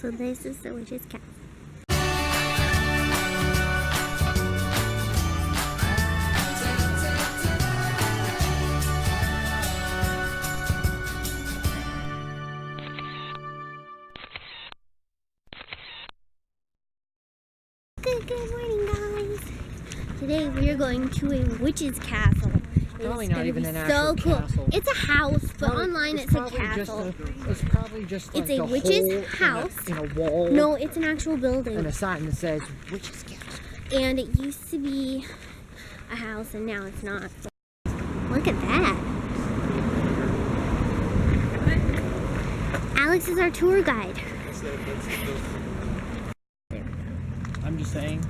So this is the witch's castle. Good morning, guys. Today we are going to a witch's castle. Probably not even an actual castle. It's a house, but online it's a castle. It's probably just like a witch's house in a wall. No, it's an actual building. And a sign that says witch's castle. And it used to be a house, and now it's not. Look at that. Alex is our tour guide. I'm just saying.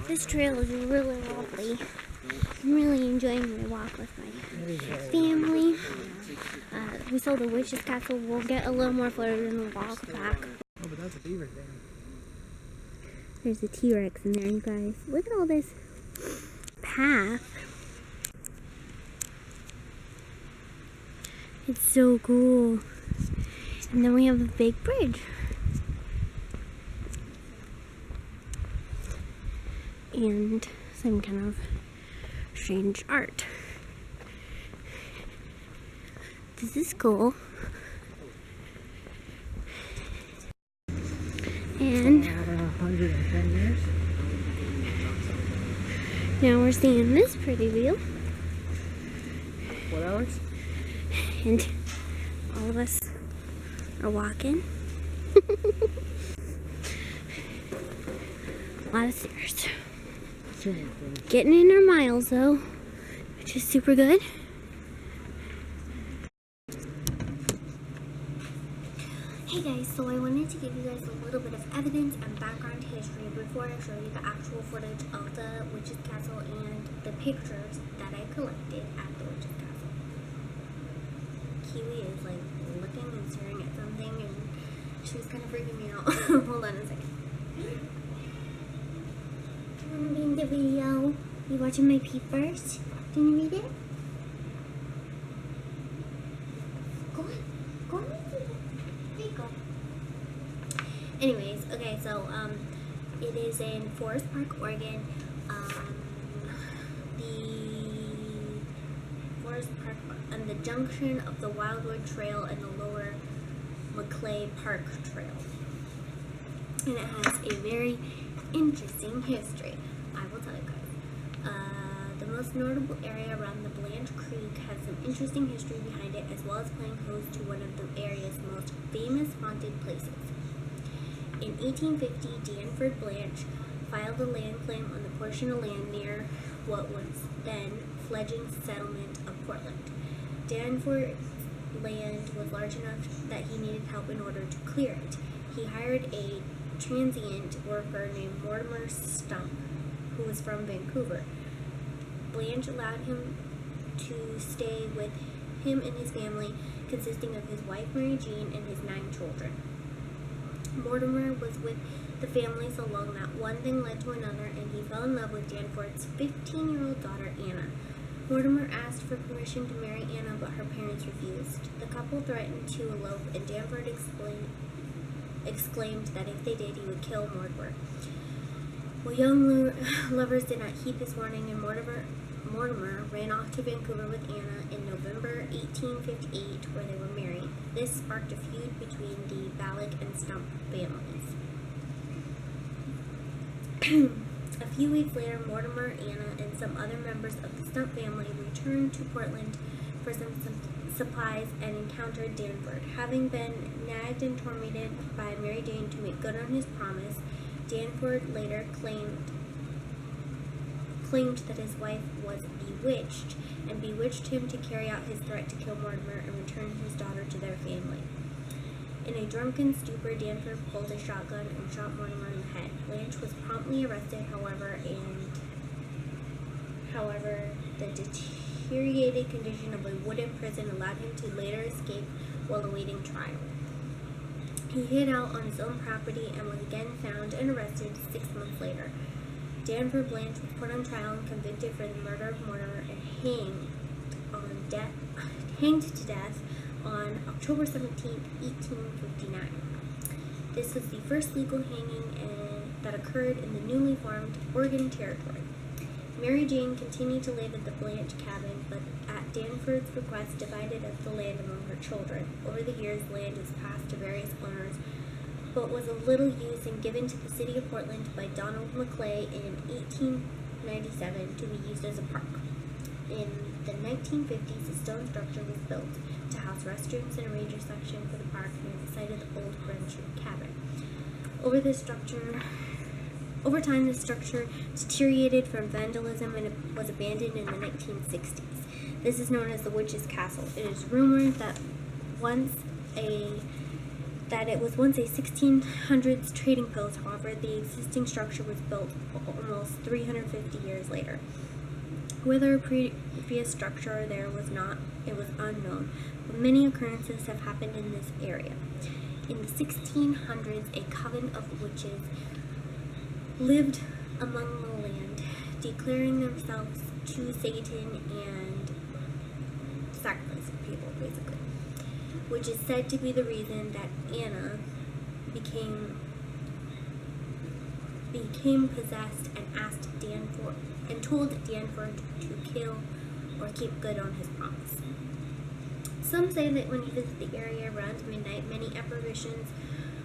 This trail is really lovely. I'm really enjoying my walk with my family. We saw the witch's castle. We'll get a little more footage and we'll walk back. Oh, but that's a beaver thing. There's a T-Rex in there, you guys. Look at all this path. It's so cool. And then we have a big bridge. And some kind of strange art. This is cool. And 110 years. Now we're seeing this pretty view. What, Alex? And all of us are walking. A lot of stairs. Getting in our miles though, which is super good. Hey guys, so I wanted to give you guys a little bit of evidence and background history before I show you the actual footage of the witch's castle and the pictures that I collected at the witch's castle. Kiwi is like looking and staring at something, and she's kind of freaking me out. Hold on a second. Reading the video. You watching my papers? Can you read it? Go on. Go on. There you go. Anyways, okay, so it is in Forest Park, Oregon. The Forest Park on the junction of the Wildwood Trail and the Lower McClay Park Trail. And it has a very interesting history. I will tell you guys. The most notable area around the Blanche Creek has some interesting history behind it, as well as playing host to one of the area's most famous haunted places. In 1850, Danford Blanche filed a land claim on the portion of land near what was then fledgling settlement of Portland. Danford's land was large enough that he needed help in order to clear it. He hired a transient worker named Mortimer Stump, who who was from Vancouver. Blanche allowed him to stay with him and his family, consisting of his wife Mary Jane and his 9 children. Mortimer was with the family so long that one thing led to another, and he fell in love with Danforth's 15-year-old daughter, Anna. Mortimer asked for permission to marry Anna, but her parents refused. The couple threatened to elope, and Danforth exclaimed that if they did, he would kill Mortimer. Well, young lovers did not heed this warning, and Mortimer ran off to Vancouver with Anna in November 1858, where they were married. This sparked a feud between the Ballow and Stump families. A few weeks later, Mortimer, Anna, and some other members of the Stump family returned to Portland for some supplies and encountered Danforth. Having been nagged and tormented by Mary Jane to make good on his promise, Danforth later claimed that his wife was bewitched, and bewitched him to carry out his threat to kill Mortimer and return his daughter to their family. In a drunken stupor, Danforth pulled a shotgun and shot Mortimer in the head. Blanche was promptly arrested, however, the deteriorated condition of a wooden prison allowed him to later escape while awaiting trial. He hid out on his own property and was again found and arrested 6 months later. Danforth Blanche was put on trial and convicted for the murder of Mortimer and hanged to death on October 17, 1859. This was the first legal hanging that occurred in the newly formed Oregon Territory. Mary Jane continued to live at the Blanche cabin, but at Danforth's request divided up the land among her children. Over the years, land was passed to various owners, but was of little use and given to the city of Portland by Donald Maclay in 1897 to be used as a park. In the 1950s, a stone structure was built to house restrooms and a ranger section for the park near the site of the old French cabin. Over time, the structure deteriorated from vandalism and it was abandoned in the 1960s. This is known as the Witch's Castle. It is rumored that it was once a 1600s trading post. However, the existing structure was built almost 350 years later. Whether a previous structure there was not, it was unknown, but many occurrences have happened in this area. In the 1600s, a coven of witches lived among the land, declaring themselves to Satan and sacrificing people, basically, which is said to be the reason that Anna became possessed and asked Danforth and told Danforth to kill or keep good on his promise. Some say that when you visit the area around midnight, many apparitions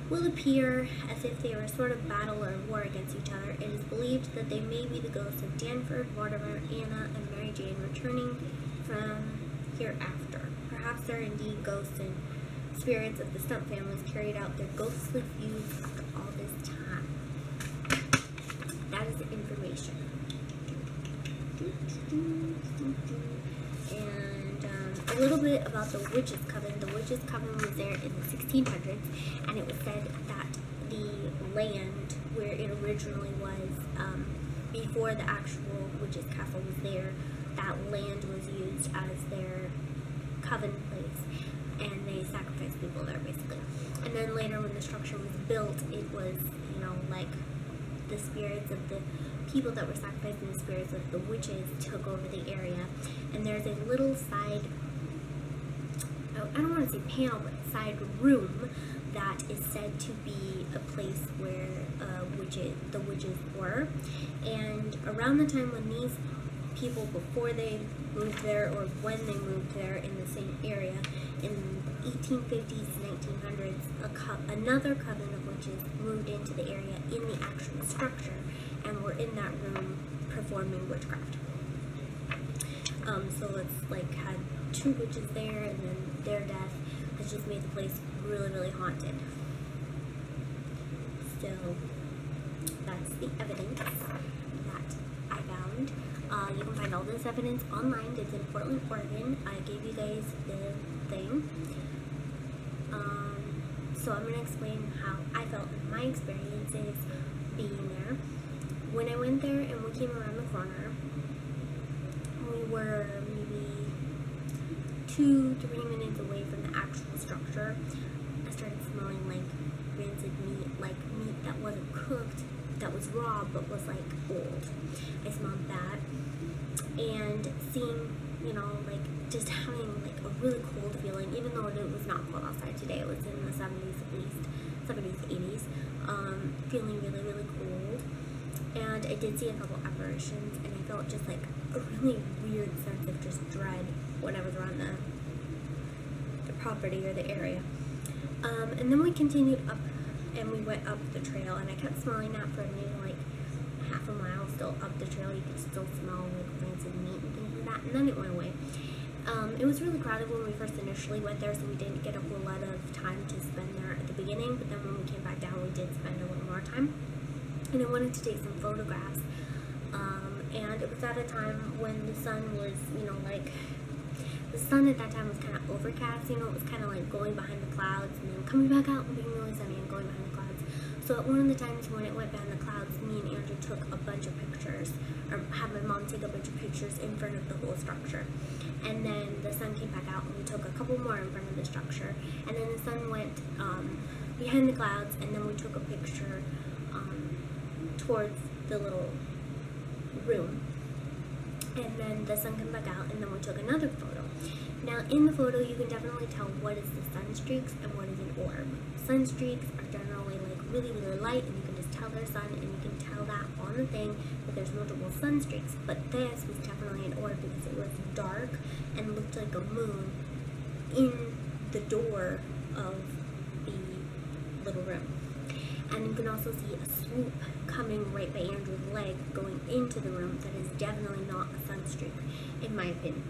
will appear as if they were a sort of battle or war against each other. It is believed that they may be the ghosts of Danforth, Mortimer, Anna, and Mary Jane returning from hereafter. Perhaps they're indeed ghosts and spirits of the Stump families carried out their ghostly feuds after all this time. That is the information. And a little bit about the Witch's Coven. The Witch's Coven was there in the 1600s, and it was said that the land where it originally was, before the actual Witch's Castle was there, that land was used as their coven place, and they sacrificed people there, basically. And then later, when the structure was built, it was, like the spirits of the people that were sacrificed and the spirits of the witches took over the area. And there's a little side, I don't want to say panel, but side room that is said to be a place where the witches were. And around the time when these people, before they moved there or when they moved there in the same area, in the 1850s and 1900s, another coven of witches moved into the area in the actual structure and were in that room performing witchcraft. So it's like had 2 witches there, and then their death has just made the place really, really haunted. So that's the evidence that I found. You can find all this evidence online. It's in Portland, Oregon. I gave you guys the thing. So I'm going to explain how I felt in my experiences being there. when I went there and we came around the corner, we were maybe 2-3 minutes away from the actual structure. I started smelling like rancid meat, like meat that wasn't cooked, that was raw but was like old. I smelled that, and seeing, you know, like just having like a really cold feeling, even though it was not cold outside today. It was in the 70s at least, 70s, 80s, feeling really, really cold. And I did see a couple apparitions, and I felt just like a really weird sense of just dread whenever they're on the property or the area. And then we continued up, and we went up the trail, and I kept smelling that for maybe like half a mile still up the trail. You could still smell like rancid meat and things like that, and then it went away. It was really crowded when we first initially went there, so we didn't get a whole lot of time to spend there at the beginning, but then when we came back down, we did spend a little more time. And I wanted to take some photographs, and it was at a time when the sun was, you know, like, the sun at that time was kind of overcast, you know, it was kind of like going behind the clouds and then coming back out and being really sunny and going behind the clouds. So at one of the times when it went behind the clouds, me and Andrew took a bunch of pictures, or had my mom take a bunch of pictures in front of the whole structure. And then the sun came back out and we took a couple more in front of the structure. And then the sun went behind the clouds, and then we took a picture towards the little room. And then the sun came back out, and then we took another photo. Now in the photo you can definitely tell what is the sun streaks and what is an orb. Sun streaks are generally like really, really light, and you can just tell they're sun, and you can tell that on the thing that there's multiple sun streaks. But this was definitely an orb because it was dark and looked like a moon in the door of the little room. And you can also see a swoop coming right by Andrew's leg going into the room. That is definitely not a sun streak, in my opinion.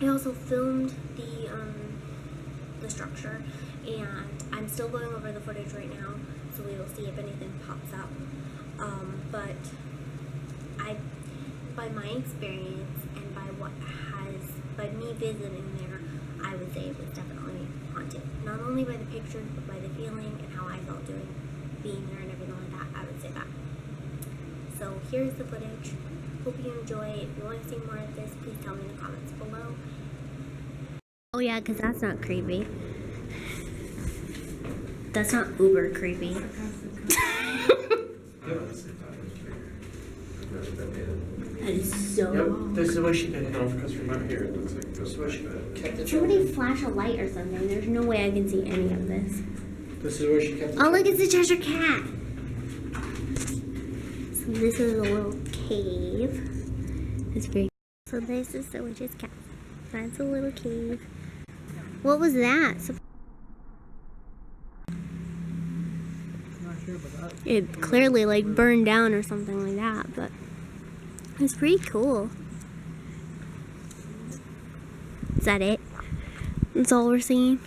I also filmed the structure, and I'm still going over the footage right now, so we will see if anything pops up. But by my experience and by me visiting there, I would say it was definitely haunted. Not only by the pictures, but by the feeling and how I felt being there and everything like that. I would say that. So here's the footage. Hope you enjoy. If you want to see more of this, please tell me in the comments below. Oh yeah, because that's not creepy. That's not uber creepy. That is so. Yep, this is what she did. No, because we're not here. It looks like this is what she kept the Somebody flash a light or something. There's no way I can see any of this. This is where she kept the Oh, look, it's a Cheshire Cat. So this is a little cave. It's very. So this is the witch's cat. That's a little cave. What was that? It clearly like burned down or something like that, but it's pretty cool. Is that it? That's all we're seeing?